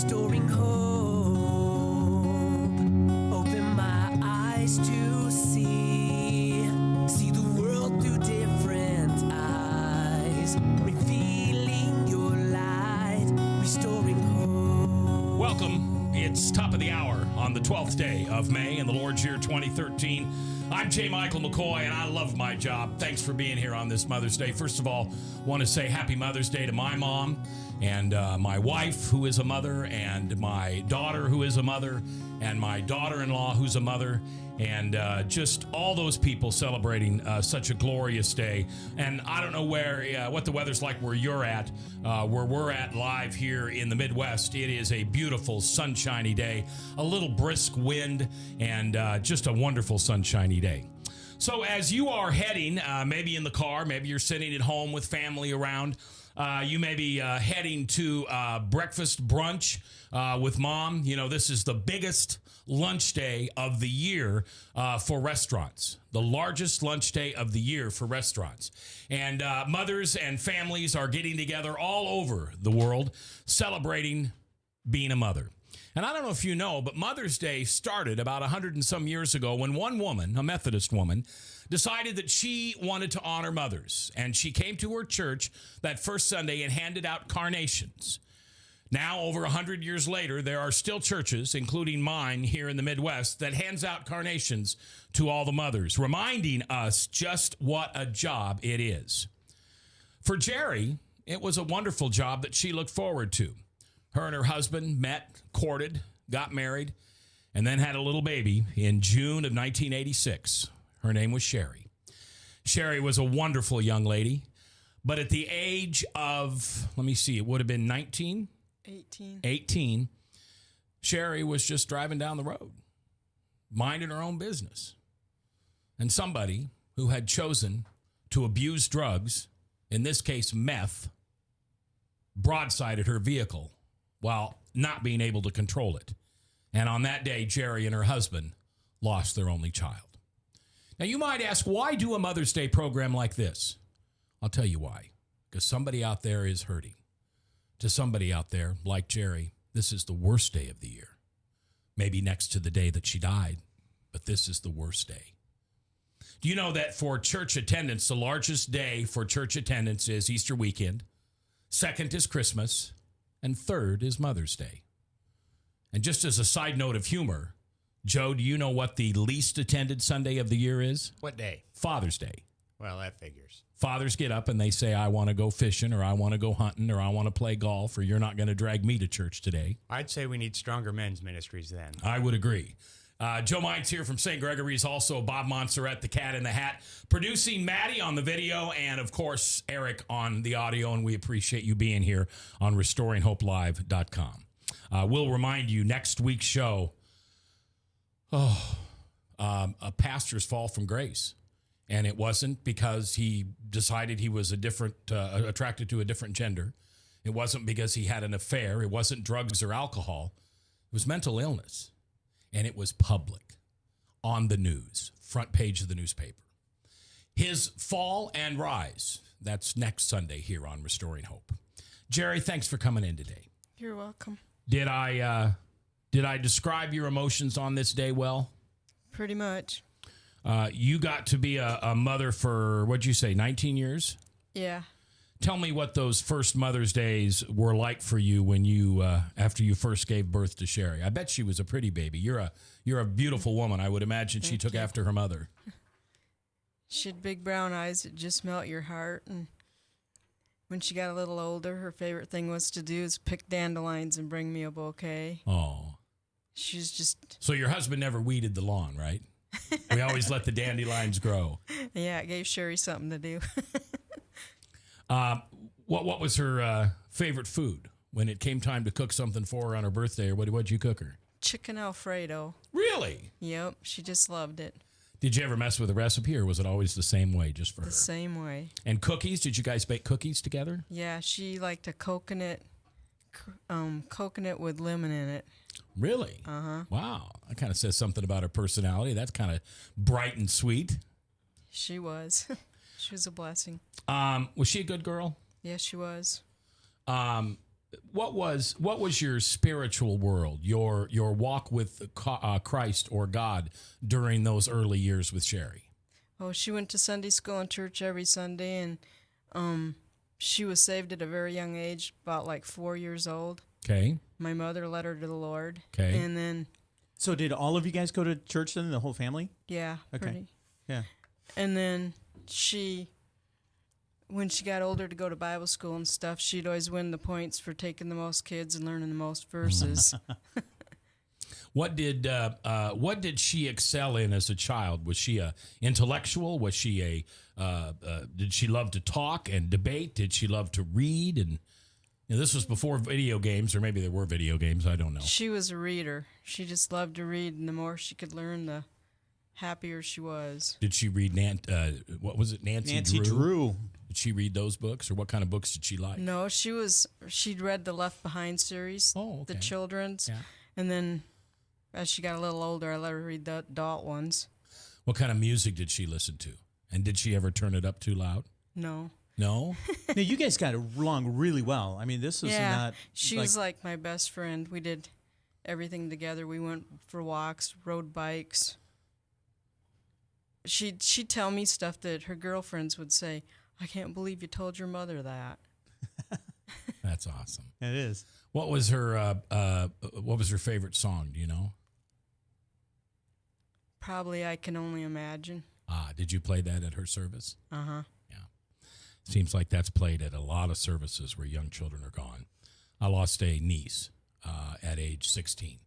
restoring hope. Open my eyes to see the world through different eyes, revealing your light, restoring hope. Welcome. It's top of the hour on the 12th day of May in the Lord's year 2013. I'm J. Michael McCoy, and I love my job. Thanks for being here on this Mother's Day. First of all, want to say Happy Mother's Day to my mom and my wife, who is a mother, and my daughter, who is a mother, and my daughter-in-law, who's a mother, and just all those people celebrating such a glorious day. And I don't know what the weather's like where you're at. Where we're at live here in the Midwest, it is a beautiful, sunshiny day, a little brisk wind, and just a wonderful, sunshiny day. So as you are heading, maybe in the car, maybe you're sitting at home with family around, you may be heading to breakfast brunch with mom. You know, this is the biggest lunch day of the year for restaurants, the largest lunch day of the year for restaurants. And mothers and families are getting together all over the world celebrating being a mother. And I don't know if you know, but Mother's Day started about 100 and some years ago when one woman, a Methodist woman, decided that she wanted to honor mothers. And she came to her church that first Sunday and handed out carnations. Now, over 100 years later, there are still churches, including mine here in the Midwest, that hands out carnations to all the mothers, reminding us just what a job it is. For Jeri, it was a wonderful job that she looked forward to. Her and her husband met, courted, got married, and then had a little baby in June of 1986. Her name was Jeri. Jeri was a wonderful young lady, but at the age of, it would have been 18. Jeri was just driving down the road, minding her own business. And somebody who had chosen to abuse drugs, in this case meth, broadsided her vehicle while not being able to control it. And on that day, Jeri and her husband lost their only child. Now, you might ask, why do a Mother's Day program like this? I'll tell you why. Because somebody out there is hurting. To somebody out there, like Jeri, this is the worst day of the year. Maybe next to the day that she died, but this is the worst day. Do you know that for church attendance, the largest day for church attendance is Easter weekend, second is Christmas, and third is Mother's Day? And just as a side note of humor, Joe, do you know what the least attended Sunday of the year is? What day? Father's Day. Well, that figures. Fathers get up and they say, I want to go fishing, or I want to go hunting, or I want to play golf, or you're not going to drag me to church today. I'd say we need stronger men's ministries then. I would agree. Joe Mines here from St. Gregory's, also Bob Montserrat, the Cat in the Hat, producing Maddie on the video, and of course, Eric on the audio, and we appreciate you being here on RestoringHopeLive.com. We'll remind you, next week's show, a pastor's fall from grace. And it wasn't because he decided he was attracted to a different gender. It wasn't because he had an affair. It wasn't drugs or alcohol. It was mental illness. And it was public, on the news, front page of the newspaper. His fall and rise, that's next Sunday here on Restoring Hope. Jeri, thanks for coming in today. You're welcome. Did I describe your emotions on this day well? Pretty much. You got to be a mother for, what'd you say, 19 years? Yeah. Tell me what those first Mother's Days were like for you when you, after you first gave birth to Jeri. I bet she was a pretty baby. You're a beautiful woman. I would imagine she took after her mother. She had big brown eyes that just melt your heart. And when she got a little older, her favorite thing was to do is pick dandelions and bring me a bouquet. Oh. She's just... So your husband never weeded the lawn, right? We always let the dandelions grow. Yeah, it gave Jeri something to do. What was her favorite food when it came time to cook something for her on her birthday, or what'd you cook her? Chicken Alfredo. Really? Yep, she just loved it. Did you ever mess with the recipe, or was it always the same way just for her? The same way. And cookies? Did you guys bake cookies together? Yeah, she liked a coconut with lemon in it. Really? Uh-huh. Wow. That kind of says something about her personality. That's kind of bright and sweet. She was. She was a blessing. Was she a good girl? Yes, she was. what was your spiritual world, your walk with Christ or God during those early years with Jeri? Oh, she went to Sunday school and church every Sunday, and she was saved at a very young age, about like 4 years old. Okay. My mother led her to the Lord. Okay. And then, So did all of you guys go to church then, the whole family? yeah, Okay. pretty. Yeah. And then when she got older to go to Bible school and stuff, she'd always win the points for taking the most kids and learning the most verses. What did she excel in as a child? Was she a intellectual? Was she did she love to talk and debate? Did she love to read? And this was before video games, or maybe there were video games. I don't know. She was a reader. She just loved to read, and the more she could learn, the happier she was. Did she read what was it, Nancy Drew? Did she read those books, or what kind of books did she like? No, she'd read the Left Behind series, Oh, okay. the children's, Yeah. and then as she got a little older, I let her read the adult ones. What kind of music did she listen to? And did she ever turn it up too loud? No. No? Now, you guys got along really well. I mean, this is not... She was like my best friend. We did everything together. We went for walks, rode bikes. She'd tell me stuff that her girlfriends would say, I can't believe you told your mother that. That's awesome. It is. What was her favorite song, do you know? Probably I Can Only Imagine. Did you play that at her service? Uh-huh. Yeah. Seems like that's played at a lot of services where young children are gone. I lost a niece at age 16,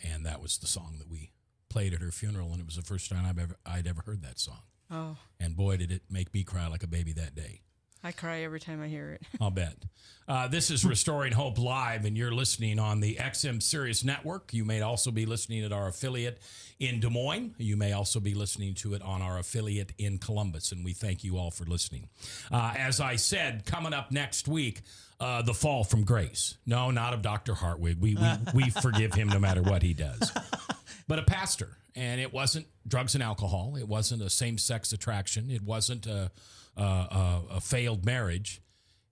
and that was the song that we played at her funeral, and it was the first time I'd ever heard that song. Oh, And boy, did it make me cry like a baby that day. I cry every time I hear it. I'll bet. This is Restoring Hope Live, and you're listening on the XM Sirius Network. You may also be listening at our affiliate in Des Moines. You may also be listening to it on our affiliate in Columbus, and we thank you all for listening. As I said, coming up next week, The Fall from Grace. No, not of Dr. Hartwig. We forgive him no matter what he does. But a pastor, and it wasn't drugs and alcohol. It wasn't a same-sex attraction. It wasn't a failed marriage.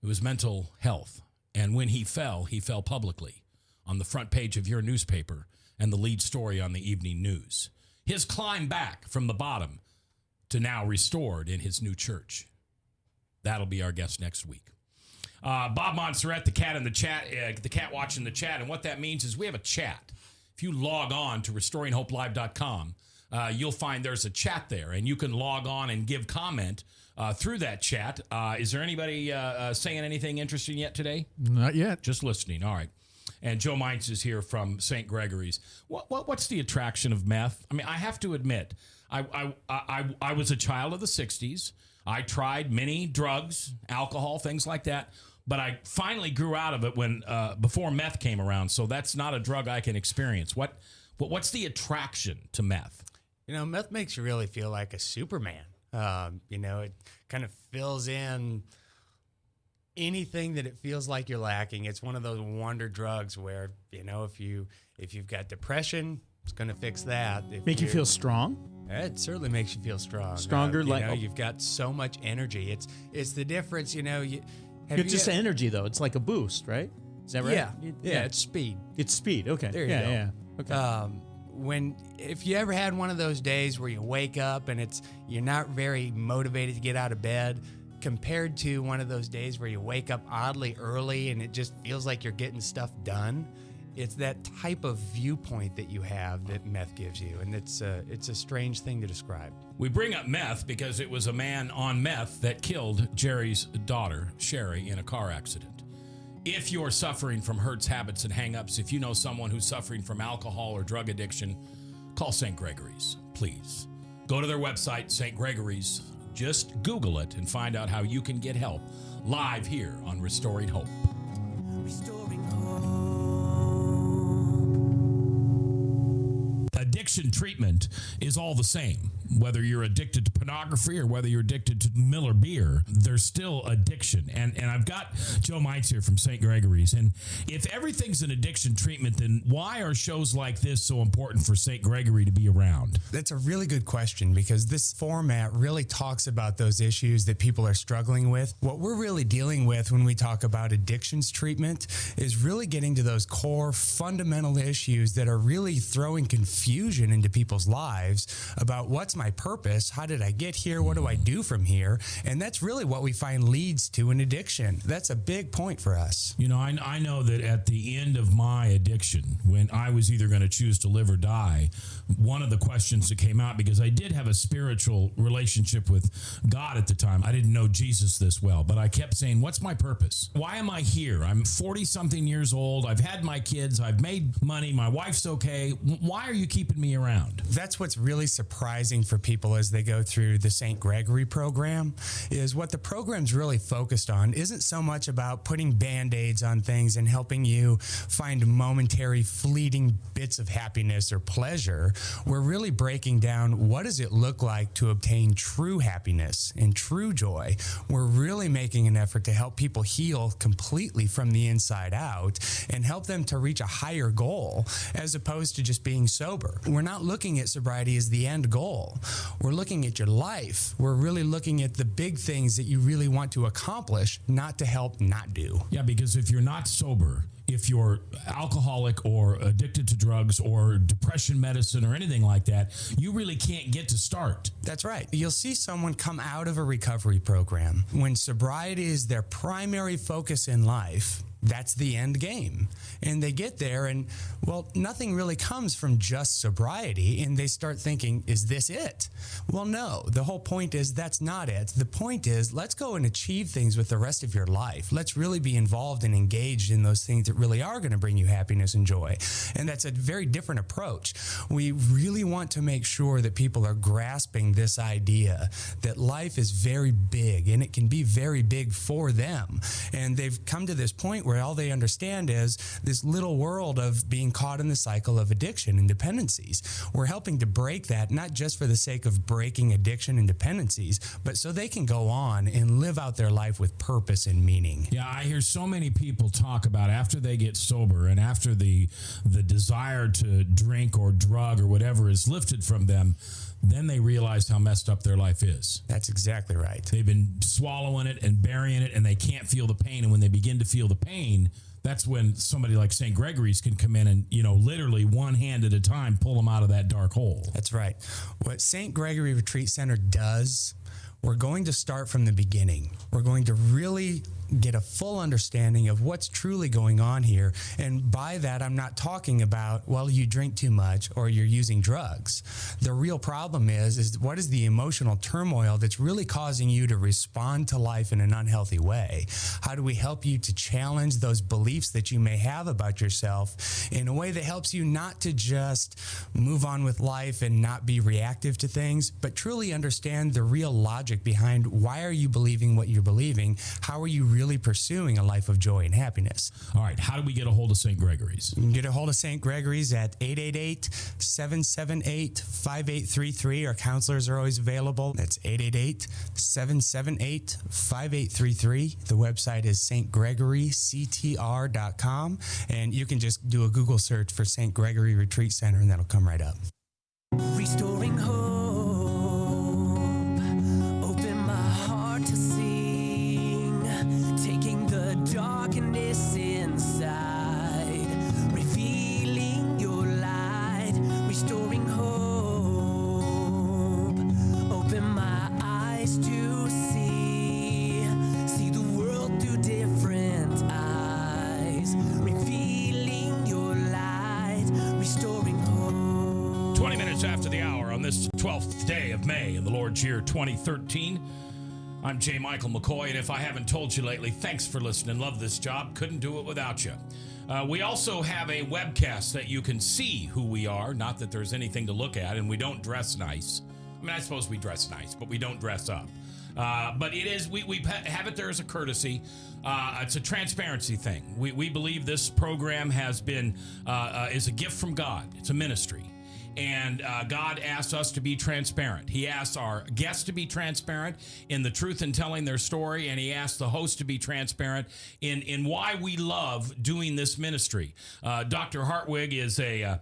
It was mental health. And when he fell publicly on the front page of your newspaper and the lead story on the evening news. His climb back from the bottom to now restored in his new church. That'll be our guest next week. Bob Montserrat, the cat in the chat, the cat watching the chat. And what that means is we have a chat. If you log on to restoringhopelive.com, you'll find there's a chat there, and you can log on and give comment through that chat. Is there anybody saying anything interesting yet today? Not yet. Just listening. All right. And Joe Mines is here from St. Gregory's. What's the attraction of meth? I mean, I have to admit, I was a child of the 60s. I tried many drugs, alcohol, things like that. But I finally grew out of it when before meth came around. So that's not a drug I can experience. What's the attraction to meth? Meth makes you really feel like a Superman. It kind of fills in anything that it feels like you're lacking. It's one of those wonder drugs where, if you've got depression, it's going to fix that. Make you feel strong? It certainly makes you feel strong. Stronger, you've got so much energy. It's the difference, It's just energy, though. It's like a boost, right? Is that right? Yeah, it's speed. It's speed. Okay. There you go. Yeah. Okay. If you ever had one of those days where you wake up and you're not very motivated to get out of bed, compared to one of those days where you wake up oddly early and it just feels like you're getting stuff done, it's that type of viewpoint that you have that meth gives you, and it's a strange thing to describe. We bring up meth because it was a man on meth that killed Jeri's daughter, Jeri, in a car accident. If you're suffering from hurts, habits, and hang-ups, if you know someone who's suffering from alcohol or drug addiction, call St. Gregory's, please. Go to their website, St. Gregory's. Just Google it and find out how you can get help live here on Restoring Hope. Restoring hope. addiction treatment is all the same. Whether you're addicted to pornography or whether you're addicted to Miller beer, there's still addiction. And I've got Joe Mites here from St. Gregory's. And if everything's an addiction treatment, then why are shows like this so important for St. Gregory to be around? That's a really good question, because this format really talks about those issues that people are struggling with. What we're really dealing with when we talk about addictions treatment is really getting to those core fundamental issues that are really throwing confusion into people's lives about what's my purpose, how did I get here, what do I do from here? And that's really what we find leads to an addiction. That's a big point for us. You know, I know that at the end of my addiction, when I was either going to choose to live or die, one of the questions that came out, because I did have a spiritual relationship with God at the time. I didn't know Jesus this well, but I kept saying, what's my purpose? Why am I here? I'm 40-something years old. I've had my kids. I've made money. My wife's okay. Why are you keeping me around? That's what's really surprising for people as they go through the St. Gregory program, is what the program's really focused on isn't so much about putting Band-Aids on things and helping you find momentary, fleeting bits of happiness or pleasure. We're really breaking down what does it look like to obtain true happiness and true joy. We're really making an effort to help people heal completely from the inside out and help them to reach a higher goal as opposed to just being sober. We're not looking at sobriety as the end goal. We're looking at your life. We're really looking at the big things that you really want to accomplish, not to help not do. Yeah, because if you're not sober, if you're alcoholic or addicted to drugs or depression medicine or anything like that, you really can't get to start. That's right. You'll see someone come out of a recovery program when sobriety is their primary focus in life. That's the end game. And they get there and, well, nothing really comes from just sobriety. And they start thinking, is this it? Well, no, the whole point is that's not it. The point is, let's go and achieve things with the rest of your life. Let's really be involved and engaged in those things that really are going to bring you happiness and joy. And that's a very different approach. We really want to make sure that people are grasping this idea that life is very big and it can be very big for them. And they've come to this point where all they understand is this little world of being caught in the cycle of addiction and dependencies. We're helping to break that, not just for the sake of breaking addiction and dependencies, but so they can go on and live out their life with purpose and meaning. Yeah, I hear so many people talk about after they get sober and after the desire to drink or drug or whatever is lifted from them, then they realize how messed up their life is. That's exactly right. They've been swallowing it and burying it, and they can't feel the pain. And when they begin to feel the pain, that's when somebody like St. Gregory's can come in and, you know, literally one hand at a time, pull them out of that dark hole. That's right. What St. Gregory Retreat Center does, we're going to start from the beginning. We're going to really get a full understanding of what's truly going on here. And by that, I'm not talking about, well, you drink too much or you're using drugs. The real problem is what is the emotional turmoil that's really causing you to respond to life in an unhealthy way? How do we help you to challenge those beliefs that you may have about yourself in a way that helps you not to just move on with life and not be reactive to things, but truly understand the real logic behind why are you believing what you're believing? How are you really pursuing a life of joy and happiness? All right, how do we get a hold of St. Gregory's? You can get a hold of St. Gregory's at 888-778-5833. Our counselors are always available. That's 888-778-5833. The website is stgregoryctr.com, and you can just do a Google search for St. Gregory Retreat Center, and that'll come right up. Restoring hope, open my heart to sing, taking the darkness inside, revealing your light, restoring hope, open my eyes to see the world through different eyes, revealing your light, restoring hope. 20 minutes after the hour on this 12th day of May in the Lord's year 2013. I'm J. Michael McCoy, and if I haven't told you lately, thanks for listening. Love this job. Couldn't do it without you. We also have a webcast that you can see who we are. Not that there's anything to look at, and we don't dress nice. I mean, I suppose we dress nice, but we don't dress up. But it is, we have it there as a courtesy. It's a transparency thing. We believe this program has been, is a gift from God. It's a ministry. And God asks us to be transparent. He asks our guests to be transparent in the truth in telling their story, and he asks the host to be transparent in why we love doing this ministry. Dr. Hartwig is a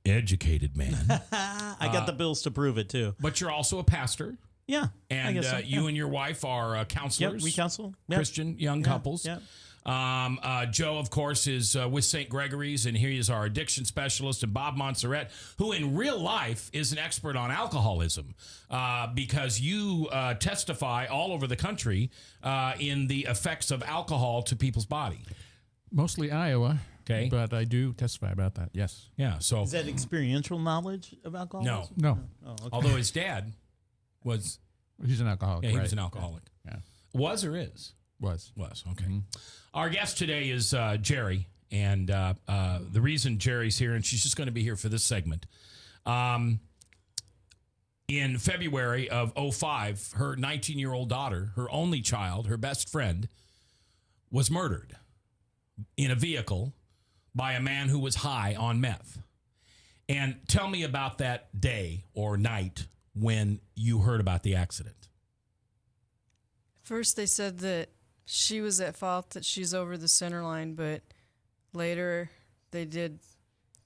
educated man, I got the bills to prove it too. but you're also a pastor. Yeah, I And guess so. you and your wife are counselors. Yep, we counsel. Yep. Christian young couples. Yep. Joe, of course, is with St. Gregory's, and here he is our addiction specialist, and Bob Montserrat, who in real life is an expert on alcoholism because you testify all over the country in the effects of alcohol to people's body. Mostly Iowa. Okay. But I do testify about that, yes. Yeah, so Is that experiential knowledge of alcoholism? no. No, Oh, okay. Although his dad was, he's an alcoholic. he right. was an alcoholic. Yeah, Was or is? was. Was, okay. Our guest today is Jeri, and the reason Jeri's here, and she's just going to be here for this segment. In February of 2005, her 19-year-old daughter, her only child, her best friend, was murdered in a vehicle by a man who was high on meth. And tell me about that day or night when you heard about the accident. First, they said that she was at fault, that she's over the center line, but later they did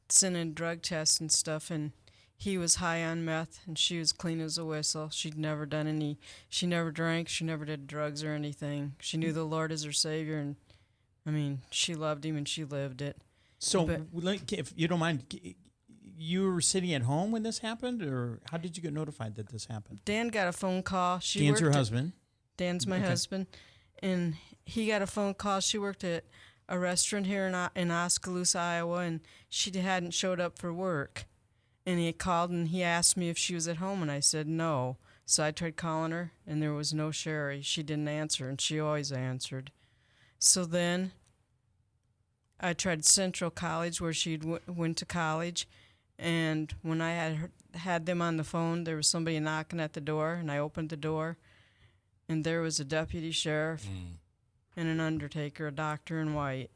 send in drug tests and stuff, and he was high on meth, and she was clean as a whistle. She never drank, she never did drugs or anything. She knew the Lord as her Savior, and I mean, she loved him and she lived it. So, But- if you don't mind, you were sitting at home when this happened, or how did you get notified that this happened? Dan got a phone call. Dan's your husband. Dan's my husband, and he got a phone call. She worked at a restaurant here in Oskaloosa, Iowa, and she hadn't showed up for work. And he called and he asked me if she was at home, and I said no. So I tried calling her, and there was no Sherry. She didn't answer, and she always answered. So then I tried Central College, where she went to college, and when I had them on the phone, there was somebody knocking at the door, and I opened the door, and there was a deputy sheriff and an undertaker, a doctor in white,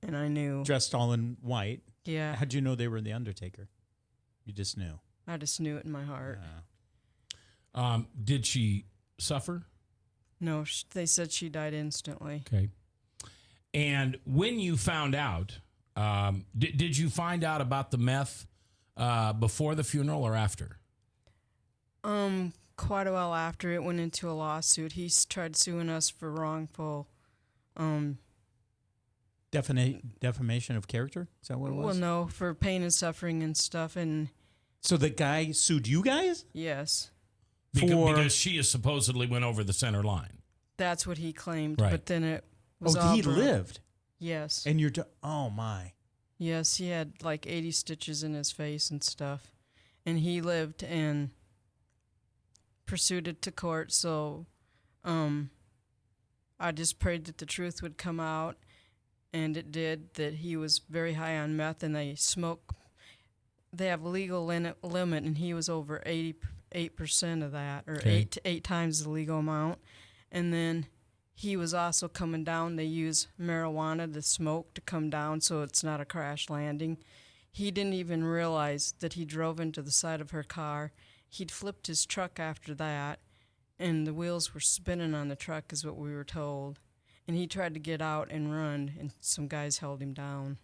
and I knew. Dressed all in white. Yeah, How'd you know they were the Undertaker? You just knew. I just knew it in my heart. Did she suffer? No, they said she died instantly. Okay. And when you found out, did you find out about the meth before the funeral or after? Quite a while after, it went into a lawsuit. He tried suing us for wrongful. Defamation of character? Is that what it was? Well, no, for pain and suffering and stuff. And So the guy sued you guys? yes, Because she is supposedly went over the center line. that's what he claimed. Right. But then it was Oh, all he broke. lived. Yes. And you're, oh my. Yes, he had like 80 stitches in his face and stuff. And he lived and pursued it to court. So I just prayed that the truth would come out. And it did, that he was very high on meth, and they have a legal limit, and he was over 88% of that, or Okay. eight times the legal amount. And then he was also coming down. They use marijuana, the smoke, to come down so it's not a crash landing. He didn't even realize that he drove into the side of her car. He'd flipped his truck after that, and the wheels were spinning on the truck, is what we were told. And he tried to get out and run, and some guys held him down.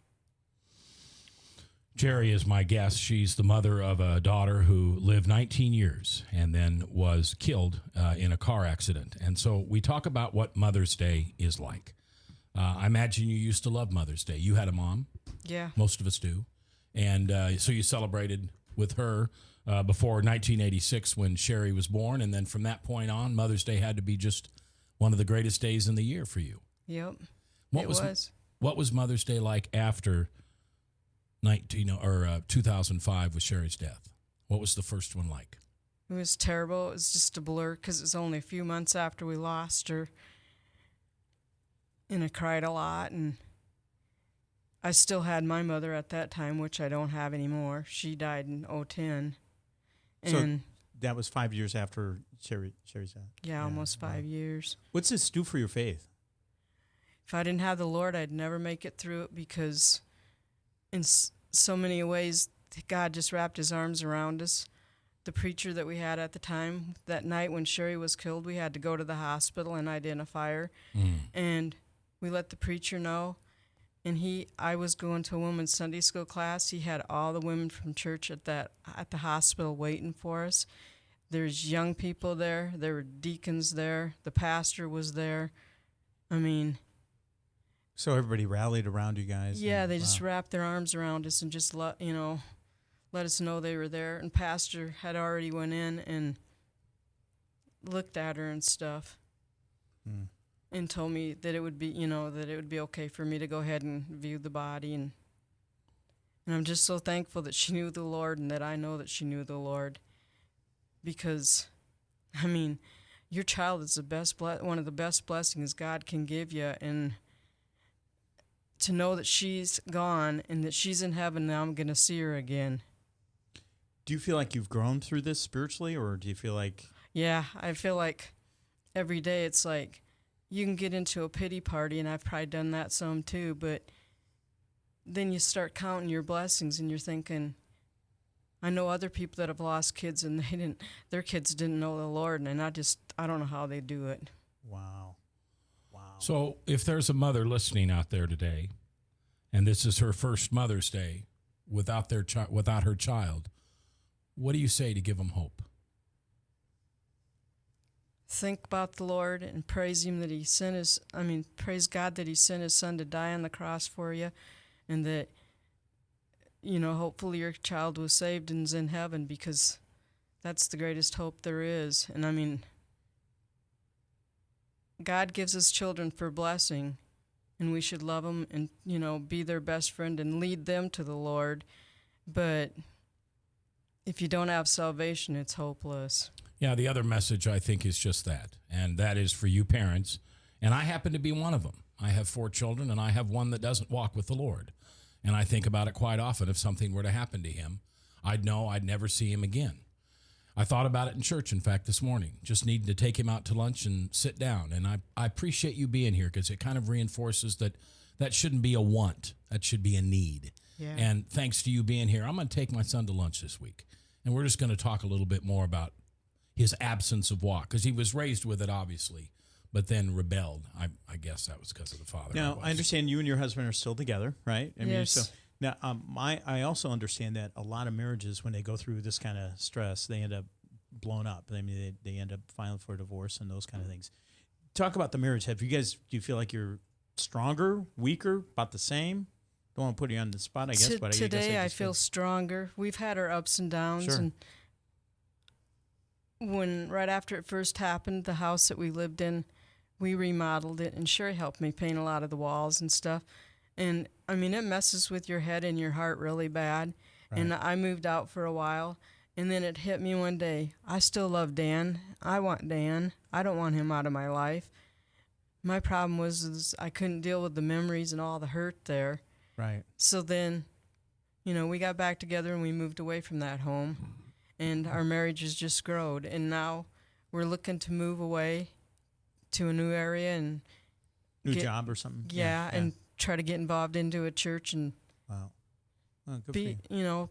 Jeri is my guest. She's the mother of a daughter who lived 19 years and then was killed in a car accident. And so we talk about what Mother's Day is like. I imagine you used to love Mother's Day. You had a mom. Yeah. Most of us do. And so you celebrated with her before 1986 when Sherry was born. And then from that point on, Mother's Day had to be just one of the greatest days in the year for you. Yep. What was Mother's Day like after 2005 with Sherry's death? What was the first one like? It was terrible. It was just a blur because it was only a few months after we lost her. And I cried a lot. And I still had my mother at that time, which I don't have anymore. She died in 2010. So And that was 5 years after Sherry's death. yeah, almost 5 years. What's this do for your faith? If I didn't have the Lord, I'd never make it through it, because in so many ways God just wrapped his arms around us. The preacher that we had at the time, that night when Jeri was killed, we had to go to the hospital and identify her. And we let the preacher know. And I was going to a women's Sunday school class. He had all the women from church at the hospital waiting for us. There's young people there. There were deacons there. The pastor was there. I mean, So everybody rallied around you guys. yeah, and, they just wrapped their arms around us and just let us know they were there. And pastor had already went in and looked at her and stuff. And told me that it would be, that it would be okay for me to go ahead and view the body. And I'm just so thankful that she knew the Lord and that I know that she knew the Lord. Because, I mean, your child is one of the best blessings God can give you. And to know that she's gone and that she's in heaven now, I'm going to see her again. Do you feel like you've grown through this spiritually, or do you feel like... Yeah, I feel like every day it's like, you can get into a pity party, and I've probably done that some too, but then you start counting your blessings and you're thinking, I know other people that have lost kids and their kids didn't know the Lord, and I don't know how they do it. Wow. So if there's a mother listening out there today, and this is her first Mother's Day without her child, what do you say to give them hope? Think about the Lord and praise him that praise God that he sent his son to die on the cross for you, and that, hopefully your child was saved and is in heaven, because that's the greatest hope there is. And God gives us children for blessing, and we should love them and, be their best friend and lead them to the Lord. But if you don't have salvation, it's hopeless. Yeah, the other message I think is just that, and that is for you parents, and I happen to be one of them. I have 4 children, and I have one that doesn't walk with the Lord, and I think about it quite often. If something were to happen to him, I'd know I'd never see him again. I thought about it in church, in fact, this morning, just needing to take him out to lunch and sit down, and I appreciate you being here, because it kind of reinforces that shouldn't be a want, that should be a need. Yeah. And thanks to you being here, I'm going to take my son to lunch this week, and we're just going to talk a little bit more about his absence of walk, because he was raised with it, obviously, but then rebelled. I guess that was because of the father. Now, I understand you and your husband are still together, right? Yes. Now, I also understand that a lot of marriages, when they go through this kind of stress, they end up blown up. I mean, they end up filing for a divorce and those kind of things. Talk about the marriage. Do you feel like you're stronger, weaker, about the same? Don't want to put you on the spot, I guess. But Today I feel stronger. We've had our ups and downs. Sure. And right after it first happened, the house that we lived in, we remodeled it, and Jeri helped me paint a lot of the walls and stuff. And it messes with your head and your heart really bad. Right. And I moved out for a while, and then it hit me one day. I still love Dan. I want Dan. I don't want him out of my life. My problem was I couldn't deal with the memories and all the hurt there. Right. So then, we got back together and we moved away from that home. And our marriage has just grown, and now we're looking to move away to a new area and new job or something. Yeah, and try to get involved into a church and wow, good for you.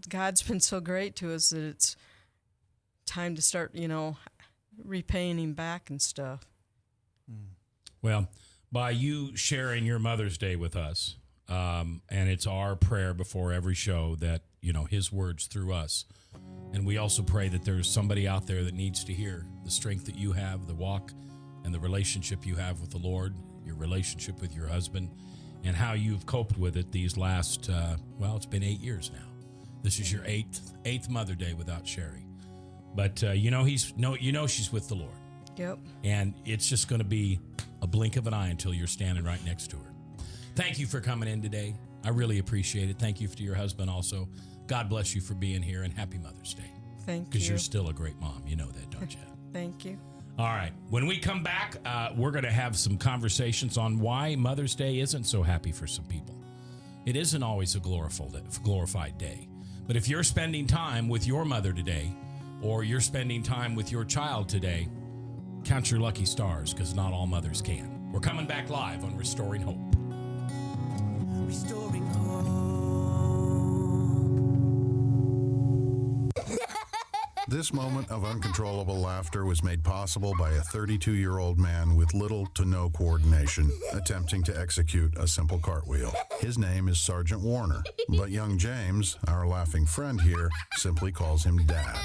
God's been so great to us that it's time to start, repaying him back and stuff. Well, by you sharing your Mother's Day with us, and it's our prayer before every show that his words through us. And we also pray that there's somebody out there that needs to hear the strength that you have, the walk and the relationship you have with the Lord, your relationship with your husband, and how you've coped with it these last, it's been 8 years now. This is your eighth Mother's Day without Jeri. But she's with the Lord. Yep. And it's just going to be a blink of an eye until you're standing right next to her. Thank you for coming in today. I really appreciate it. Thank you to your husband also. God bless you for being here, and happy Mother's Day. Thank you. Because you're still a great mom. You know that, don't you? Thank you. All right. When we come back, we're going to have some conversations on why Mother's Day isn't so happy for some people. It isn't always a glorified day. But if you're spending time with your mother today, or you're spending time with your child today, count your lucky stars, because not all mothers can. We're coming back live on Restoring Hope. Restoring hope. This moment of uncontrollable laughter was made possible by a 32-year-old man with little to no coordination attempting to execute a simple cartwheel. His name is Sergeant Warner, but young James, our laughing friend here, simply calls him Dad.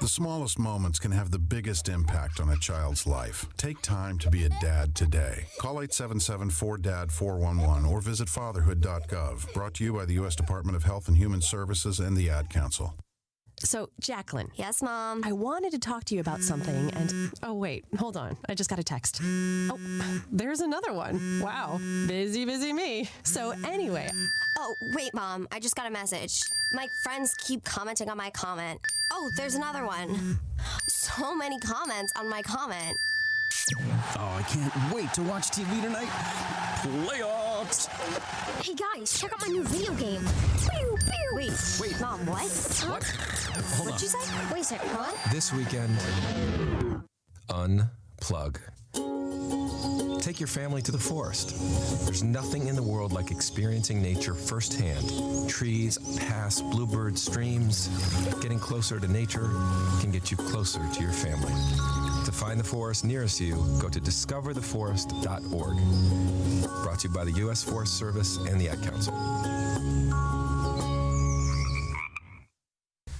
The smallest moments can have the biggest impact on a child's life. Take time to be a dad today. Call 877-4DAD-411 or visit fatherhood.gov. Brought to you by the U.S. Department of Health and Human Services and the Ad Council. So, Jacqueline. Yes, Mom? I wanted to talk to you about something and... Oh, wait. Hold on. I just got a text. Oh, there's another one. Wow. Busy me. So, anyway... Oh, wait, Mom. I just got a message. My friends keep commenting on my comment. Oh, there's another one. So many comments on my comment. Oh, I can't wait to watch TV tonight. Playoffs! Hey, guys, check out my new video game. Pew, pew. Wait, Mom, what? What? Hold What'd you say? Wait a second, what? This weekend, unplug. Take your family to the forest. There's nothing in the world like experiencing nature firsthand. Trees, paths, bluebirds, streams. Getting closer to nature can get you closer to your family. To find the forest nearest you, go to discovertheforest.org. Brought to you by the U.S. Forest Service and the Ad Council.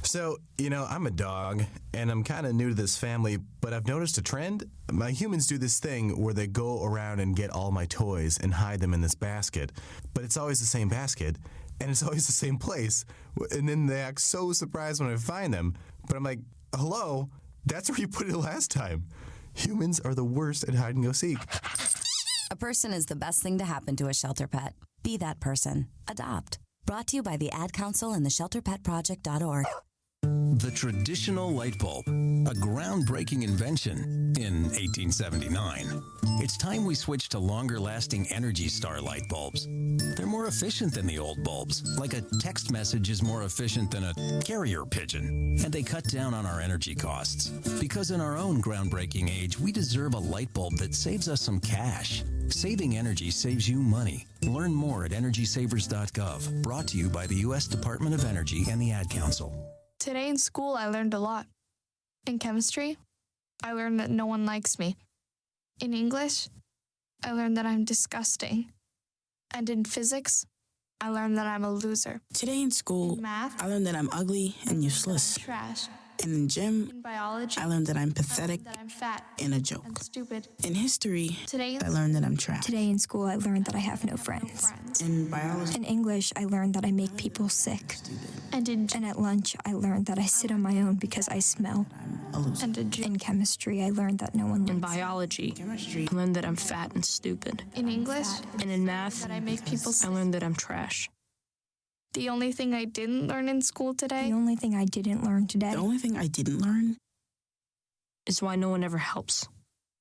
So, I'm a dog, and I'm kind of new to this family, but I've noticed a trend. My humans do this thing where they go around and get all my toys and hide them in this basket, but it's always the same basket, and it's always the same place, and then they act so surprised when I find them, but I'm like, hello, that's where you put it last time. Humans are the worst at hide and go seek. A person is the best thing to happen to a shelter pet. Be that person. Adopt. Brought to you by the Ad Council and the ShelterPetProject.org. The traditional light bulb, a groundbreaking invention in 1879. It's time we switch to longer-lasting Energy Star light bulbs. They're more efficient than the old bulbs, like a text message is more efficient than a carrier pigeon. And they cut down on our energy costs. Because in our own groundbreaking age, we deserve a light bulb that saves us some cash. Saving energy saves you money. Learn more at EnergySavers.gov. Brought to you by the U.S. Department of Energy and the Ad Council. Today in school, I learned a lot. In chemistry, I learned that no one likes me. In English, I learned that I'm disgusting. And in physics, I learned that I'm a loser. Today in school, in math, I learned that I'm ugly and useless. Trash. And in gym, in biology, I learned that I'm pathetic that I'm fat and a joke. And stupid. In history, today I learned that I'm trash. Today in school, I learned that I have no friends. In biology, in English, I learned that I make people sick. And at lunch, I learned that I sit on my own because I smell. And in chemistry, I learned that no one likes me. In biology, I learned that I'm fat and stupid. In English, and in math, that I make people sick. I learned that I'm trash. The only thing I didn't learn in school today? The only thing I didn't learn today? The only thing I didn't learn? Is why no one ever helps.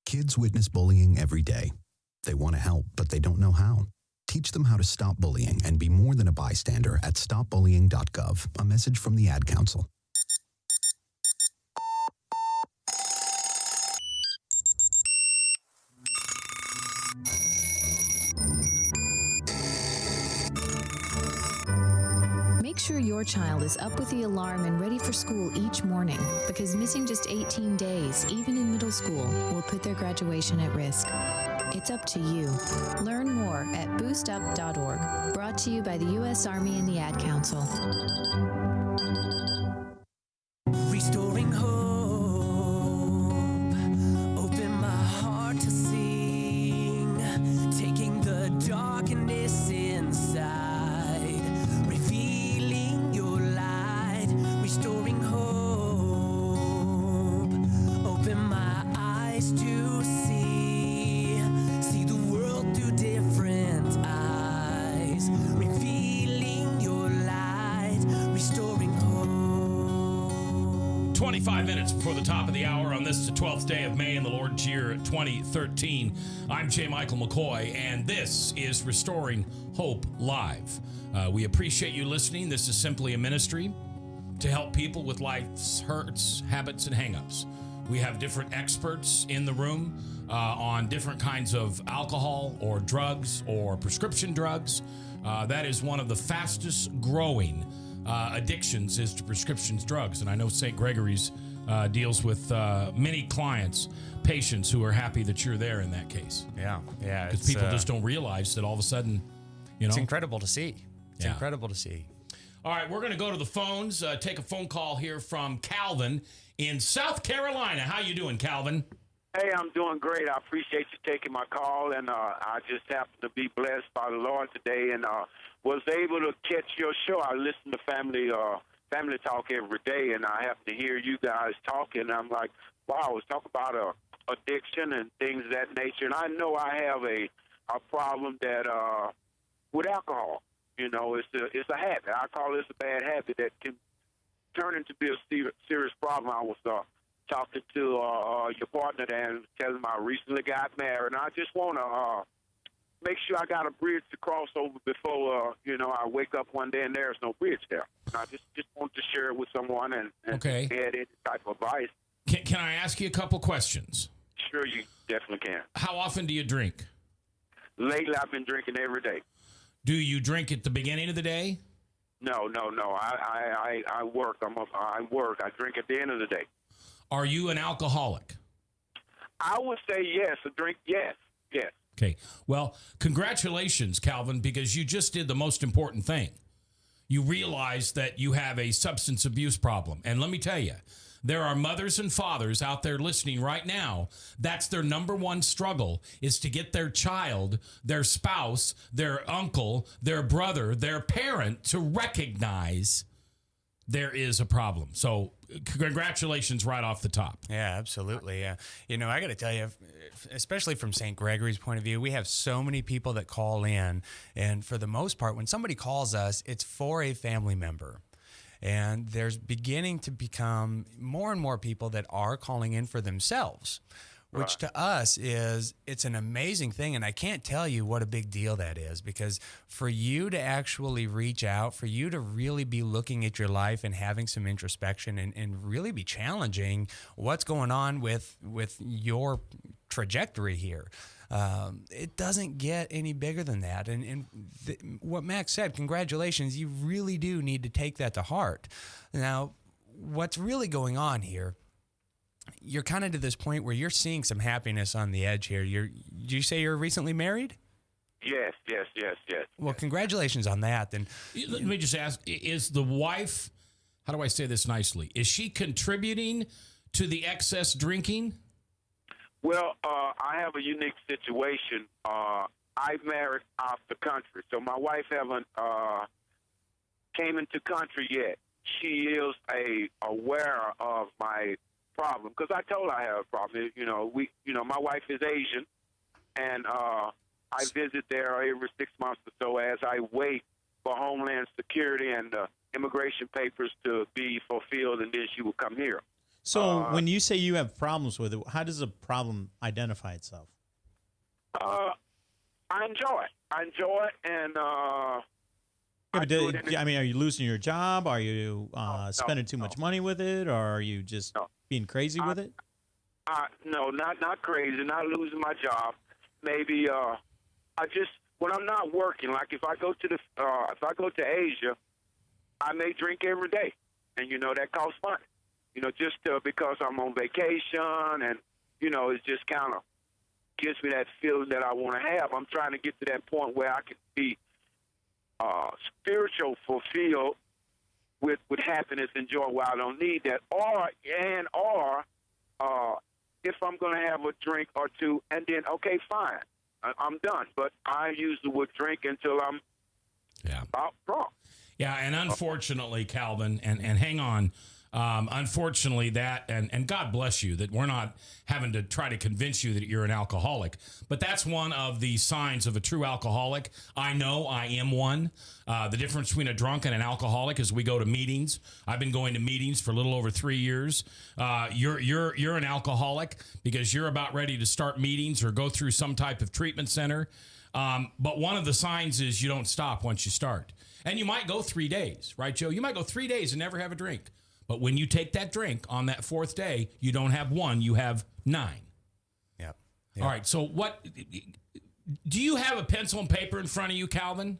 Kids witness bullying every day. They want to help, but they don't know how. Teach them how to stop bullying and be more than a bystander at stopbullying.gov. A message from the Ad Council. Make sure your child is up with the alarm and ready for school each morning, because missing just 18 days, even in middle school, will put their graduation at risk. It's up to you. Learn more at boostup.org. Brought to you by the U.S. Army and the Ad Council. Restoring hope, open my heart to sing, taking the darkness inside, revealing your light, restoring hope, open my eyes to see the world through different eyes, revealing your light, restoring hope. 25 minutes before the top of the hour on this, the 12th day of May in the Lord's year 2013. I'm J. Michael McCoy, and this is Restoring Hope Live. We appreciate you listening. This is simply a ministry to help people with life's hurts, habits, and hang-ups. We have different experts in the room on different kinds of alcohol or drugs or prescription drugs. That is one of the fastest growing addictions is to prescription drugs. And I know St. Gregory's deals with many clients, patients who are happy that you're there in that case. Yeah. Because people just don't realize that all of a sudden, it's incredible to see. It's Yeah. incredible to see. All right, we're going to go to the phones, take a phone call here from Calvin in South Carolina. How you doing, Calvin? Hey, I'm doing great. I appreciate you taking my call, and I just happened to be blessed by the Lord today, and was able to catch your show. I listen to Family Talk every day, and I happen to hear you guys talking. I'm like, wow, let's talk about addiction and things of that nature. And I know I have a problem that with alcohol. You know, it's a habit. I call this a bad habit that can turn into be a serious problem. I was talking to your partner and telling him I recently got married, and I just want to make sure I got a bridge to cross over before I wake up one day and there's no bridge there. And I just want to share it with someone and Okay. get any type of advice. Can I ask you a couple questions? Sure, you definitely can. How often do you drink? Lately, I've been drinking every day. Do you drink at the beginning of the day? No. I work. I work. I drink at the end of the day. Are you an alcoholic? I would say yes. A drink, yes. Okay. Well, congratulations, Calvin, because you just did the most important thing. You realize that you have a substance abuse problem. And let me tell you, there are mothers and fathers out there listening right now. That's their number one struggle, is to get their child, their spouse, their uncle, their brother, their parent to recognize there is a problem. So congratulations right off the top. Yeah, absolutely. Yeah. I got to tell you, especially from St. Gregory's point of view, we have so many people that call in. And for the most part, when somebody calls us, it's for a family member. And there's beginning to become more and more people that are calling in for themselves, which to us it's an amazing thing. And I can't tell you what a big deal that is, because for you to actually reach out, for you to really be looking at your life and having some introspection and really be challenging what's going on with your trajectory here. It doesn't get any bigger than that. And what Max said, congratulations, you really do need to take that to heart. Now, what's really going on here, you're kind of to this point where you're seeing some happiness on the edge here. Did you say you're recently married? Yes. Well, congratulations on that. And let me just ask, is the wife, how do I say this nicely, is she contributing to the excess drinking? Well, I have a unique situation. I've married off the country, so my wife haven't came into country yet. She is aware of my problem, because I told her I have a problem. My wife is Asian, and I visit there every 6 months or so as I wait for Homeland Security and immigration papers to be fulfilled, and then she will come here. So when you say you have problems with it, how does a problem identify itself? I enjoy it, and are you losing your job? Are you spending too much money with it, or are you just being crazy with it? No, not crazy, not losing my job. Maybe when I'm not working, like if I go to Asia, I may drink every day, and that costs money. Just because I'm on vacation, and it just kind of gives me that feeling that I want to have. I'm trying to get to that point where I can be spiritual fulfilled with happiness and joy, where I don't need that, or if I'm going to have a drink or two, and then okay, fine, I'm done. But I usually would drink until I'm about drunk. Yeah, and unfortunately, Calvin, and hang on. Unfortunately, that, and God bless you, that we're not having to try to convince you that you're an alcoholic, but that's one of the signs of a true alcoholic. I know I am one. The difference between a drunk and an alcoholic is we go to meetings. I've been going to meetings for a little over 3 years. You're an alcoholic because you're about ready to start meetings or go through some type of treatment center. But one of the signs is you don't stop once you start. And you might go 3 days, right, Joe? You might go 3 days and never have a drink. But when you take that drink on that fourth day, you don't have one, you have 9. Yep. All right. So what do you have a pencil and paper in front of you, Calvin?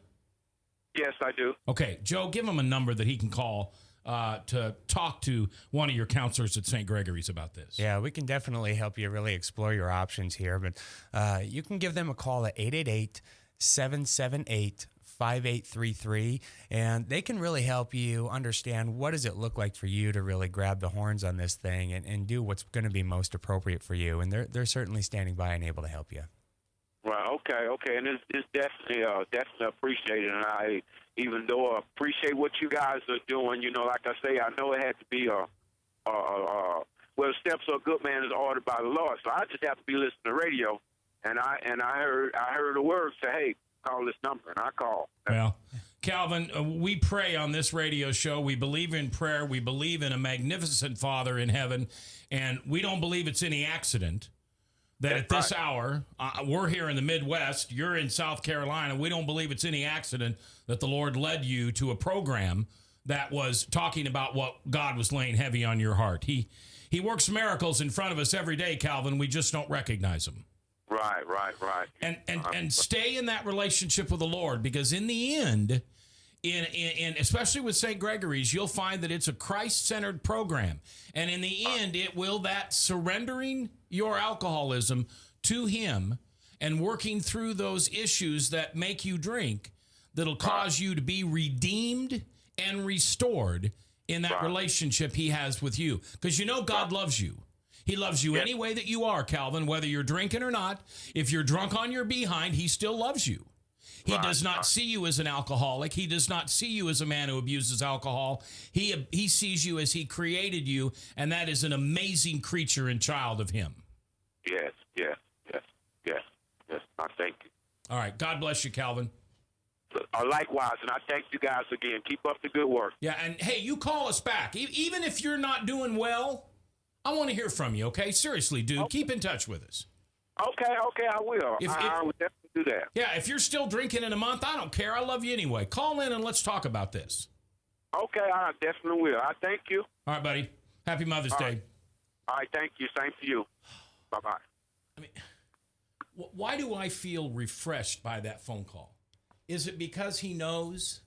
Yes, I do. Okay, Joe, give him a number that he can call to talk to one of your counselors at St. Gregory's about this. Yeah, we can definitely help you really explore your options here, but you can give them a call at 888-778-5833, and they can really help you understand what does it look like for you to really grab the horns on this thing and do what's going to be most appropriate for you, and they're certainly standing by and able to help you. Right. Okay, and it's definitely appreciated, and I, even though I appreciate what you guys are doing, like I say, I know it had to be well, the steps of a good man is ordered by the Lord, so I just have to be listening to radio, and I heard the word say, hey, call this number, and I call. Well, Calvin, we pray on this radio show. We believe in prayer. We believe in a magnificent Father in heaven, and we don't believe it's any accident that at this hour, we're here in the Midwest, you're in South Carolina. We don't believe it's any accident that the Lord led you to a program that was talking about what God was laying heavy on your heart. He works miracles in front of us every day, Calvin. We just don't recognize them. Right. And stay in that relationship with the Lord, because in the end, in especially with St. Gregory's, you'll find that it's a Christ-centered program. And in the end, it will that surrendering your alcoholism to him and working through those issues that make you drink, that'll cause you to be redeemed and restored in that relationship he has with you. Because God loves you. He loves you any way that you are, Calvin, whether you're drinking or not. If you're drunk on your behind, he still loves you. He does not see you as an alcoholic. He does not see you as a man who abuses alcohol. He sees you as he created you, and that is an amazing creature and child of him. Yes. I thank you. All right. God bless you, Calvin. Likewise, and I thank you guys again. Keep up the good work. Yeah, and hey, you call us back. Even if you're not doing well, I want to hear from you, okay? Seriously, dude, keep in touch with us. Okay, I will. I will definitely do that. Yeah, if you're still drinking in a month, I don't care. I love you anyway. Call in and let's talk about this. Okay, I definitely will. I thank you. All right, buddy. Happy Mother's Day. All right, thank you. Same to you. Bye-bye. I mean, why do I feel refreshed by that phone call? Is it because he knows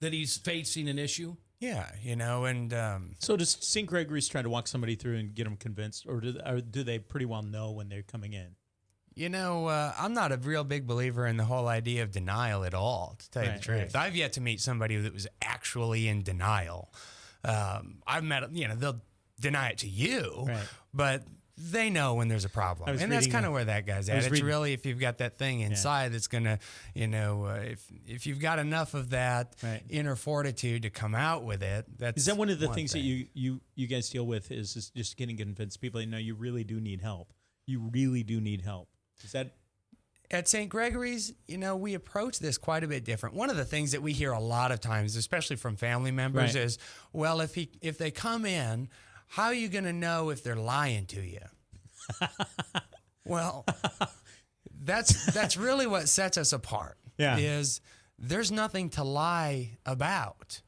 that he's facing an issue? Yeah, and so does St. Gregory's try to walk somebody through and get them convinced, or do they pretty well know when they're coming in? I'm not a real big believer in the whole idea of denial at all, to tell you the truth. I've yet to meet somebody that was actually in denial. I've met, they'll deny it to you, but they know when there's a problem. And that's kind of where that guy's at. It's really if you've got that thing inside that's going to, if you've got enough of that inner fortitude to come out with it, is that one of the things that you guys deal with is just getting convinced people, you really do need help. You really do need help. Is that... At St. Gregory's, we approach this quite a bit different. One of the things that we hear a lot of times, especially from family members, is, well, if they come in, how are you going to know if they're lying to you? Well, that's really what sets us apart. Is there's nothing to lie about.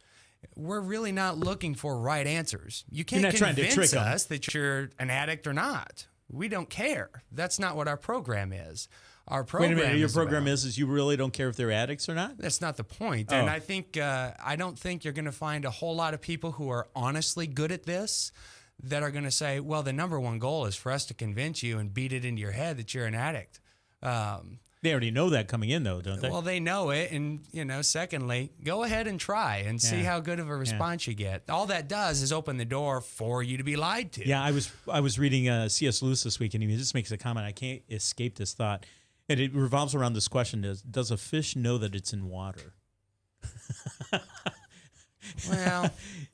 We're really not looking for right answers. You can't convince us that you're an addict or not. We don't care. That's not what our program is. Our program. Wait a minute. Your program is you really don't care if they're addicts or not? That's not the point. And I think I don't think you're going to find a whole lot of people who are honestly good at this that are going to say, well, the number one goal is for us to convince you and beat it into your head that you're an addict. They already know that coming in, though, don't they? Well, they know it. And, secondly, go ahead and try and see how good of a response you get. All that does is open the door for you to be lied to. Yeah, I was reading C.S. Lewis this week, and he just makes a comment. I can't escape this thought. And it revolves around this question: does a fish know that it's in water? Well,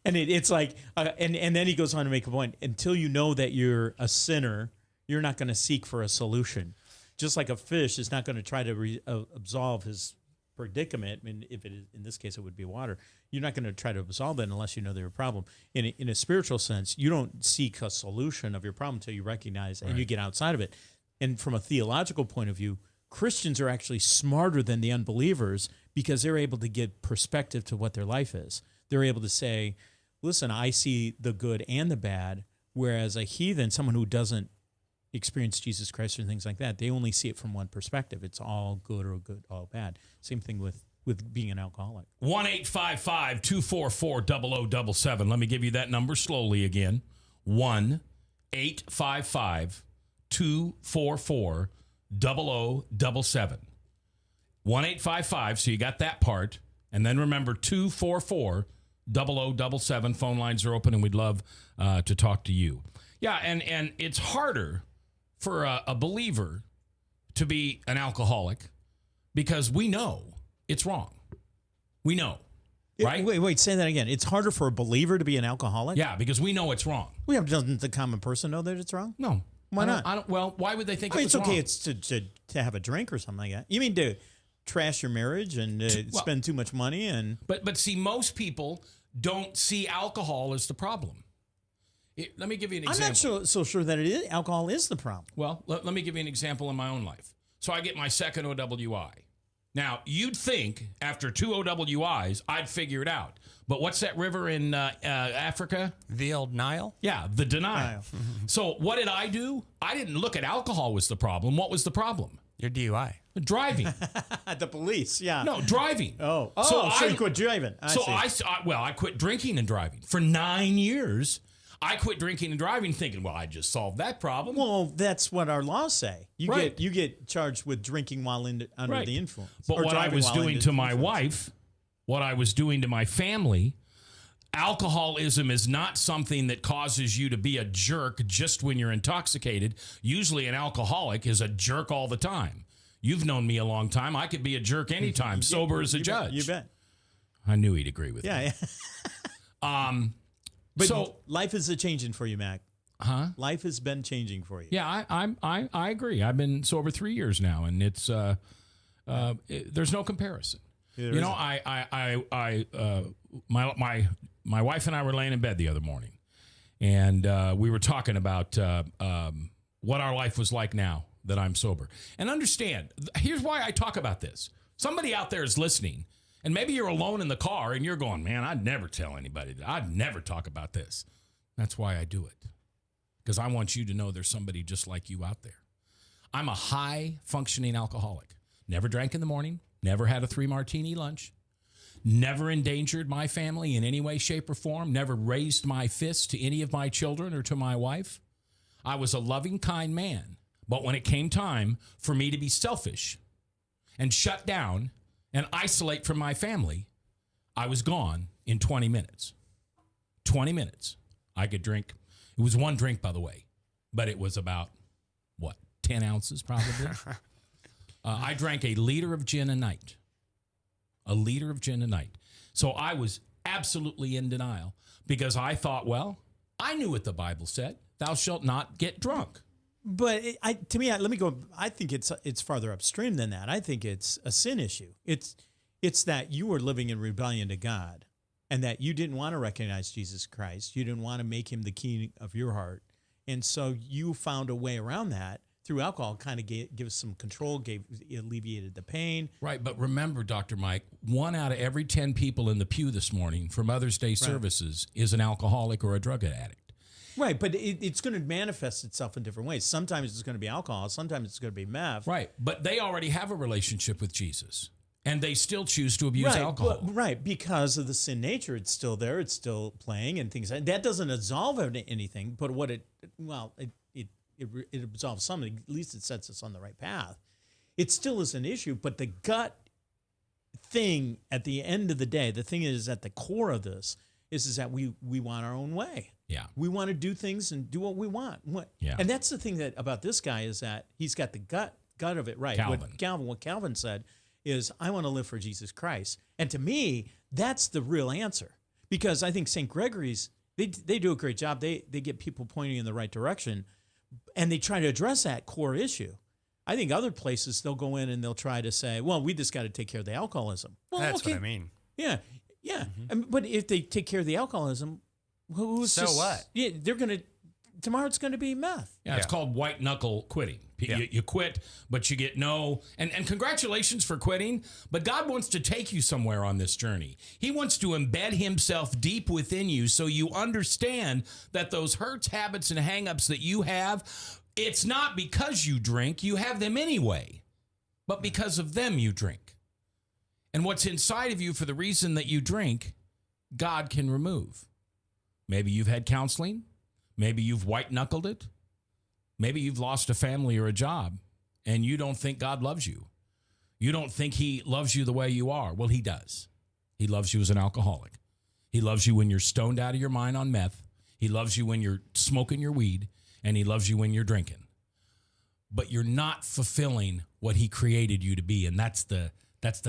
and it's like, and then he goes on to make a point. Until you know that you're a sinner, you're not going to seek for a solution. Just like a fish is not going to try to absolve his predicament. I mean, if it is, in this case, it would be water. You're not going to try to absolve it unless you know there's a problem. In a spiritual sense, you don't seek a solution of your problem until you recognize and you get outside of it. And from a theological point of view, Christians are actually smarter than the unbelievers because they're able to give perspective to what their life is. They're able to say, listen, I see the good and the bad, whereas a heathen, someone who doesn't experience Jesus Christ and things like that, they only see it from one perspective. It's all good or good, all bad. Same thing with with being an alcoholic. 1-855-244-0077. Let me give you that number slowly again. 1-855-244-0077. 1-855, so you got that part. And then remember, 244-0077. Phone lines are open, and we'd love to talk to you. Yeah, and it's harder for a believer to be an alcoholic because we know it's wrong. We know, right? Wait, say that again. It's harder for a believer to be an alcoholic? Yeah, because we know it's wrong. Doesn't the common person know that it's wrong? No. Why not? Well, why would they think it's wrong? okay. It's to have a drink or something like that. You mean to trash your marriage and spend too much money? But see, most people don't see alcohol as the problem. Let me give you an example. I'm not so sure that alcohol is the problem. Well, let me give you an example in my own life. So I get my second OWI. Now, you'd think after 2 OWIs, I'd figure it out. But what's that river in Africa? The old Nile? Yeah, the Nile. So what did I do? I didn't look at alcohol was the problem. What was the problem? Your DUI. Driving. The police, yeah. No, driving. So you quit driving. I quit drinking and driving. For 9 years, I quit drinking and driving thinking, well, I just solved that problem. Well, that's what our laws say. You get charged with drinking while under the influence. But what I was doing to my wife, what I was doing to my family, alcoholism is not something that causes you to be a jerk just when you're intoxicated. Usually an alcoholic is a jerk all the time. You've known me a long time. I could be a jerk anytime, sober as a judge. You bet. I knew he'd agree with me. Yeah. But life is changing for you, Mac. Huh? Life has been changing for you. Yeah, I agree. I've been sober 3 years now, and it's there's no comparison. My wife and I were laying in bed the other morning, and we were talking about what our life was like now that I'm sober. And understand, here's why I talk about this. Somebody out there is listening. And maybe you're alone in the car and you're going, man, I'd never tell anybody that. I'd never talk about this. That's why I do it. Because I want you to know there's somebody just like you out there. I'm a high-functioning alcoholic. Never drank in the morning. Never had a 3-martini lunch. Never endangered my family in any way, shape, or form. Never raised my fist to any of my children or to my wife. I was a loving, kind man. But when it came time for me to be selfish and shut down and isolate from my family, I was gone in 20 minutes. 20 minutes. I could drink. It was one drink, by the way, but it was about, 10 ounces probably? I drank a liter of gin a night. A liter of gin a night. So I was absolutely in denial because I thought, well, I knew what the Bible said. Thou shalt not get drunk. But to me, let me go. I think it's farther upstream than that. I think it's a sin issue. It's that you were living in rebellion to God, and that you didn't want to recognize Jesus Christ. You didn't want to make him the king of your heart, and so you found a way around that through alcohol. Kind of gives some control, alleviated the pain. Right, but remember, Dr. Mike, 1 out of every 10 people in the pew this morning for Mother's Day services is an alcoholic or a drug addict. Right, but it's going to manifest itself in different ways. Sometimes it's going to be alcohol. Sometimes it's going to be meth. Right, but they already have a relationship with Jesus, and they still choose to abuse alcohol. Right, because of the sin nature. It's still there. It's still playing and things. That doesn't absolve anything, but it absolves something. At least it sets us on the right path. It still is an issue, but the gut thing at the end of the day, the thing is at the core of this, is that we want our own way. Yeah. We want to do things and do what we want. Yeah. And that's the thing about this guy is that he's got the gut of it right. What Calvin said is, I want to live for Jesus Christ. And to me, that's the real answer. Because I think St. Gregory's, they do a great job. They get people pointing in the right direction, and they try to address that core issue. I think other places, they'll go in and they'll try to say, well, we just got to take care of the alcoholism. Well, that's what I mean. Yeah. But if they take care of the alcoholism, what? Yeah, tomorrow it's going to be meth. Yeah, it's called white knuckle quitting. You quit, but you get no. And congratulations for quitting, but God wants to take you somewhere on this journey. He wants to embed himself deep within you so you understand that those hurts, habits, and hangups that you have, it's not because you drink. You have them anyway, but because of them you drink. And what's inside of you for the reason that you drink, God can remove. Maybe you've had counseling. Maybe you've white-knuckled it. Maybe you've lost a family or a job, and you don't think God loves you. You don't think he loves you the way you are. Well, he does. He loves you as an alcoholic. He loves you when you're stoned out of your mind on meth. He loves you when you're smoking your weed, and he loves you when you're drinking. But you're not fulfilling what he created you to be, and that's the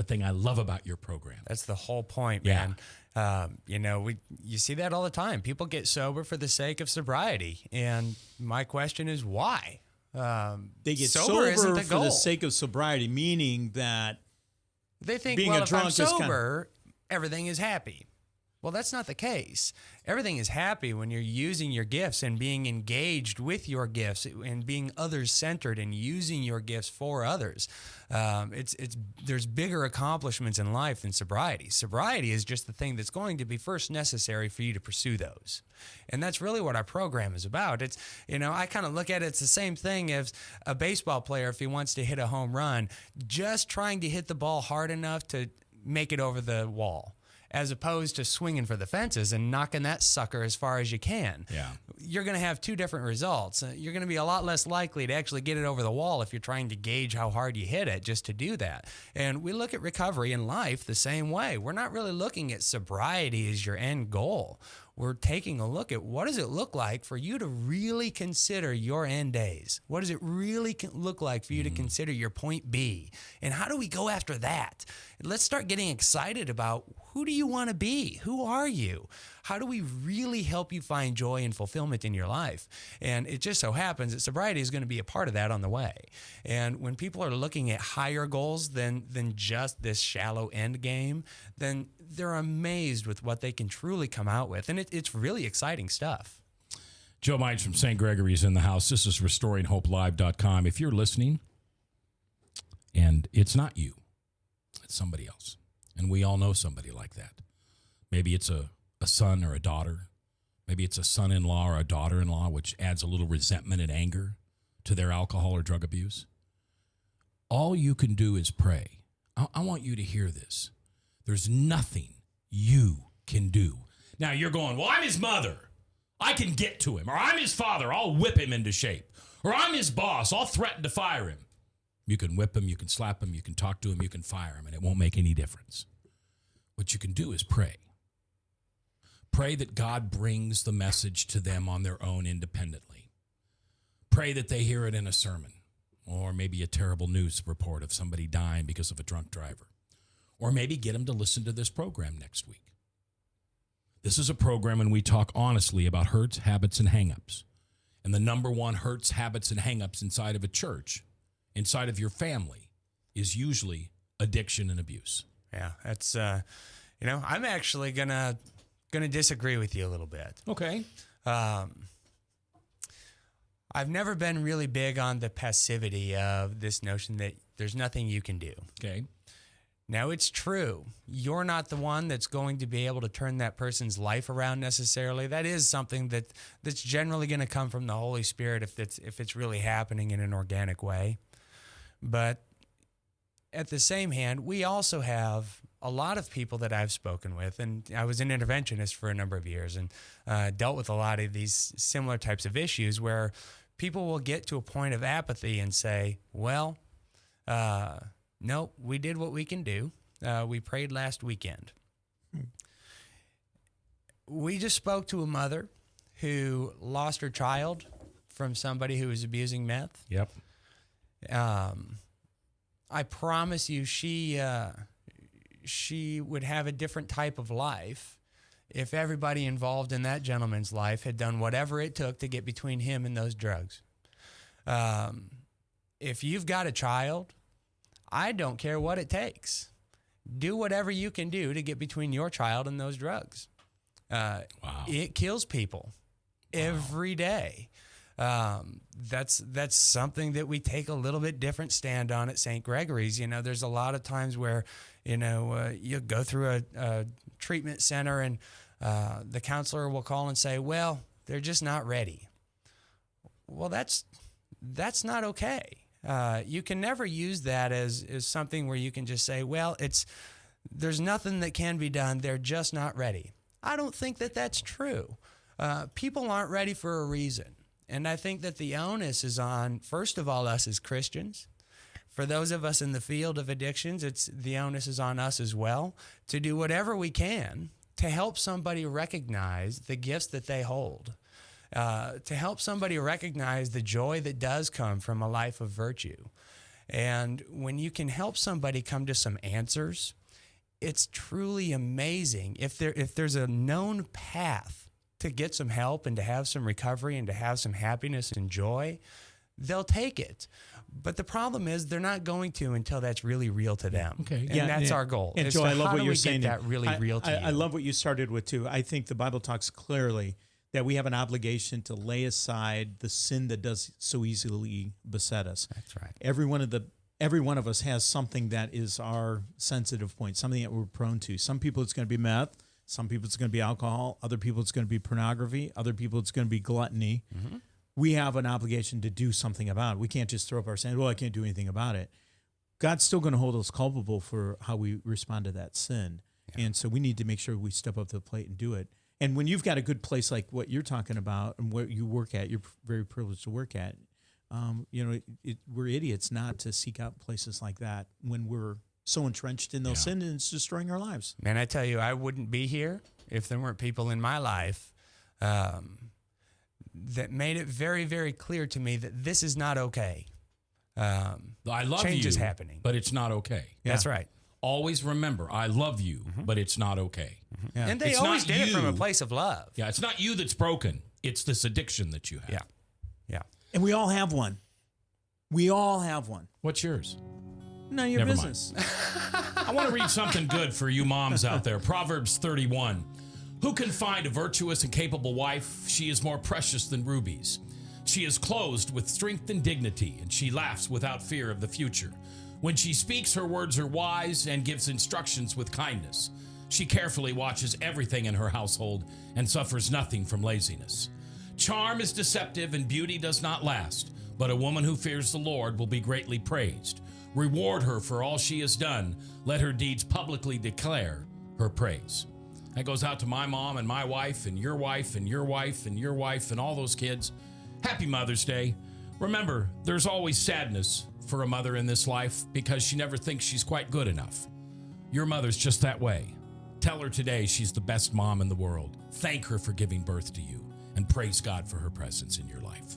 thing I love about your program. That's the whole point, man. You see that all the time. People get sober for the sake of sobriety, and my question is why? They get sober isn't the for goal. the sake of sobriety, meaning that They think, being well, a if drunk I'm is kind of- sober, everything is happy. Well, that's not the case. Everything is happy when you're using your gifts and being engaged with your gifts and being others-centered and using your gifts for others. There's bigger accomplishments in life than sobriety. Sobriety is just the thing that's going to be first necessary for you to pursue those. And that's really what our program is about. It's, I kind of look at it, it's the same thing as a baseball player if he wants to hit a home run, just trying to hit the ball hard enough to make it over the wall, as opposed to swinging for the fences and knocking that sucker as far as you can. Yeah. You're going to have two different results. You're going to be a lot less likely to actually get it over the wall if you're trying to gauge how hard you hit it just to do that. And we look at recovery in life the same way. We're not really looking at sobriety as your end goal. We're taking a look at what does it look like for you to really consider your end days? What does it really look like for you to consider your point B? And how do we go after that? Let's start getting excited about who do you want to be? Who are you? How do we really help you find joy and fulfillment in your life? And it just so happens that sobriety is going to be a part of that on the way. And when people are looking at higher goals than just this shallow end game, then they're amazed with what they can truly come out with. And it's really exciting stuff. Joe Mines from St. Gregory's in the house. This is RestoringHopeLive.com. If you're listening and it's not you, it's somebody else. And we all know somebody like that. Maybe it's a son or a daughter. Maybe it's a son-in-law or a daughter-in-law, which adds a little resentment and anger to their alcohol or drug abuse. All you can do is pray. I want you to hear this. There's nothing you can do. Now you're going, well, I'm his mother. I can get to him. Or I'm his father. I'll whip him into shape. Or I'm his boss. I'll threaten to fire him. You can whip him. You can slap him. You can talk to him. You can fire him. And it won't make any difference. What you can do is pray. Pray that God brings the message to them on their own independently. Pray that they hear it in a sermon, or maybe a terrible news report of somebody dying because of a drunk driver, or maybe get them to listen to this program next week. This is a program when we talk honestly about hurts, habits, and hangups. And the number one hurts, habits, and hangups inside of a church, inside of your family, is usually addiction and abuse. Yeah, that's, I'm actually gonna disagree with you a little bit. Okay. I've never been really big on the passivity of this notion that there's nothing you can do. Okay. Now, it's true. You're not the one that's going to be able to turn that person's life around necessarily. That is something that's generally going to come from the Holy Spirit if it's really happening in an organic way. But at the same hand, we also have a lot of people that I've spoken with, and I was an interventionist for a number of years and dealt with a lot of these similar types of issues where people will get to a point of apathy and say, well, no, we did what we can do. We prayed last weekend. We just spoke to a mother who lost her child from somebody who was abusing meth. Yep. I promise you she would have a different type of life if everybody involved in that gentleman's life had done whatever it took to get between him and those drugs. If you've got a child, I don't care what it takes. Do whatever you can do to get between your child and those drugs. Wow. It kills people every day. That's something that we take a little bit different stand on at St. Gregory's. There's a lot of times where, you go through a treatment center and the counselor will call and say, well, they're just not ready. Well, that's not okay. You can never use that as something where you can just say, well, there's nothing that can be done. They're just not ready. I don't think that that's true. People aren't ready for a reason. And I think that the onus is on, first of all, us as Christians. For those of us in the field of addictions, the onus is on us as well to do whatever we can to help somebody recognize the gifts that they hold, to help somebody recognize the joy that does come from a life of virtue. And when you can help somebody come to some answers, it's truly amazing. If there's a known path to get some help and to have some recovery and to have some happiness and joy, they'll take it. But the problem is they're not going to until that's really real to them. Okay. And that's our goal. And Joe, I love what you're saying. That really real to you. I love what you started with too. I think the Bible talks clearly that we have an obligation to lay aside the sin that does so easily beset us. That's right. Every one of us has something that is our sensitive point, something that we're prone to. Some people it's going to be meth. Some people it's going to be alcohol. Other people it's going to be pornography. Other people it's going to be gluttony. Mm-hmm. We have an obligation to do something about it. We can't just throw up our hands, well, I can't do anything about it. God's still going to hold us culpable for how we respond to that sin. Yeah. And so we need to make sure we step up to the plate and do it. And when you've got a good place like what you're talking about and what you work at, you're very privileged to work at, we're idiots not to seek out places like that when we're so entrenched in those sins and it's destroying our lives. Man, I tell you, I wouldn't be here if there weren't people in my life that made it very, very clear to me that this is not okay. I love change you, is happening, but it's not okay. Yeah. That's right. Always remember, I love you, but it's not okay. Mm-hmm. Yeah. And they always did it from a place of love. Yeah, it's not you that's broken. It's this addiction that you have. Yeah. Yeah. And we all have one. We all have one. What's yours? None of your Never business. I want to read something good for you moms out there. Proverbs 31. Who can find a virtuous and capable wife? She is more precious than rubies. She is clothed with strength and dignity, and she laughs without fear of the future. When she speaks, her words are wise and gives instructions with kindness. She carefully watches everything in her household and suffers nothing from laziness. Charm is deceptive and beauty does not last, but a woman who fears the Lord will be greatly praised. Reward her for all she has done. Let her deeds publicly declare her praise. That goes out to my mom and my wife and your wife and your wife and your wife and all those kids. Happy Mother's Day. Remember, there's always sadness for a mother in this life because she never thinks she's quite good enough. Your mother's just that way. Tell her today she's the best mom in the world. Thank her for giving birth to you and praise God for her presence in your life.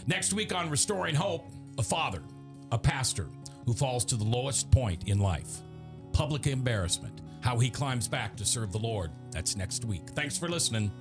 Next week on Restoring Hope, a father, a pastor who falls to the lowest point in life. Public embarrassment, how he climbs back to serve the Lord. That's next week. Thanks for listening.